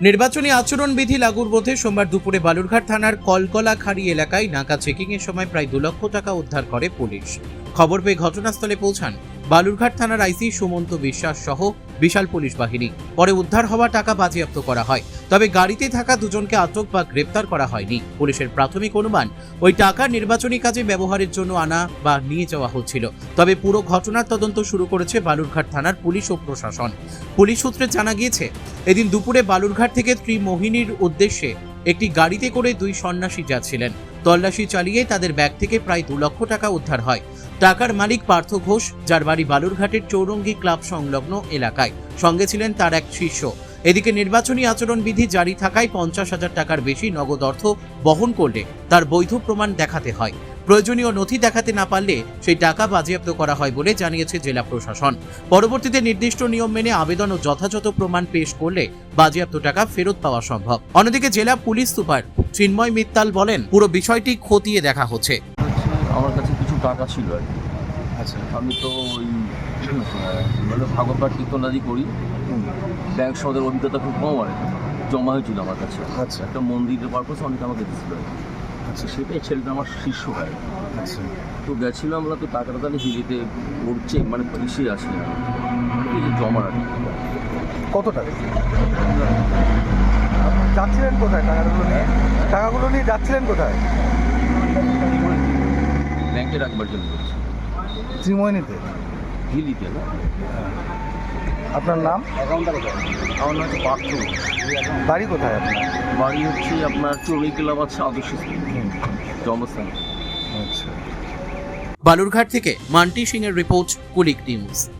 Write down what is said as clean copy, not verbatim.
নির্বাচনী আচরণবিধি লাগুর মধ্যে সোমবার দুপুরে বালুরঘাট থানার কলকলাখাড়ি এলাকায় নাকা চেকিং এর সময় প্রায় 2 লক্ষ টাকা উদ্ধার করে পুলিশ। খবর পেয়ে ঘটনাস্থলে পৌঁছান বালুরঘাট থানার আইসি সুমন্ত বিশ্বাস সহ বিশাল পুলিশ বাহিনী। পরে উদ্ধার হওয়া টাকা বাজেয়াপ্ত করা হয়, তবে গাড়িতে থাকা দুজনকে আটক বা গ্রেপ্তার করা হয়নি। পুলিশের প্রাথমিক অনুমান ওই টাকা নির্বাচনী কাজে ব্যবহারের জন্য আনা বা নিয়ে যাওয়া হচ্ছিল। তবে পুরো ঘটনার তদন্ত শুরু করেছে বালুরঘাট থানার পুলিশ ও প্রশাসন। পুলিশ সূত্রে জানা গিয়েছে, এদিন দুপুরে বালুরঘাট থেকে ত্রিমোহিনীর উদ্দেশ্যে একটি গাড়িতে করে 2 সন্ন্যাসী যাচ্ছিলেন। তল্লাশি চালিয়ে তাদের ব্যাগ থেকে প্রায় 2 লক্ষ টাকা উদ্ধার হয়। টাকার মালিক পার্থ ঘোষ, যার বাড়ি বালুরঘাটের চৌরঙ্গি ক্লাব সংলগ্ন এলাকায়। সঙ্গে ছিলেন তার এক শিষ্য। এদিকে নির্বাচনী আচরণবিধি জারি থাকায় 50,000 টাকার বেশি নগদ অর্থ বহন করলে তার বৈধ প্রমাণ দেখাতে হয়। প্রয়োজনীয় নথি দেখাতে না পারলে সেই টাকা বাজেয়াপ্ত করা হয় বলে জানিয়েছে জেলা প্রশাসন। পরবর্তীতে নির্দিষ্ট নিয়ম মেনে আবেদন ও যথাযথ প্রমাণ পেশ করলে বাজেয়াপ্ত টাকা ফেরত পাওয়া সম্ভব। অন্যদিকে জেলা পুলিশ সুপার চিন্ময় মিত্তাল বলেন, পুরো বিষয়টি খতিয়ে দেখা হচ্ছে। আমার কাছে কিছু টাকা ছিল আর কি। আচ্ছা, আমি তো ওই ভাগবত কীর্তনাদি করি, ব্যাংক সদের অভিজ্ঞতা খুব কম আর কি। জমা হয়েছিল আমার কাছে। আচ্ছা, একটা মন্দিরের পারপাস অনেক আমাকে দিচ্ছিল আর কি। আচ্ছা, সেটাই ছেলেটা আমার শিষ্য হয়। আচ্ছা, তো গেছিলাম আমরা, তো টাকাটা তাহলে হিলিতে পড়ছে, মানে এসে আসি না, এই যে জমা আর কি। কত টাকা? আপনি যাচ্ছিলেন কোথায় টাকাগুলো নিয়ে? টাকাগুলো নিয়ে যাচ্ছিলেন কোথায়? ব্যাংকে রাখবার জন্য করছি, ত্রিমোহিনীতে। হিলিতে না। আপনার নাম? আমার নাম হচ্ছে পার্থ। বাড়ি কোথায় আপনার? বাড়ি হচ্ছে আপনার চৌরি ক্লাব আছে, আদর্শ জন্মস্থান। আচ্ছা। বালুরঘাট থেকে মান্টি সিং এর রিপোর্ট, কুলিক নিউজ।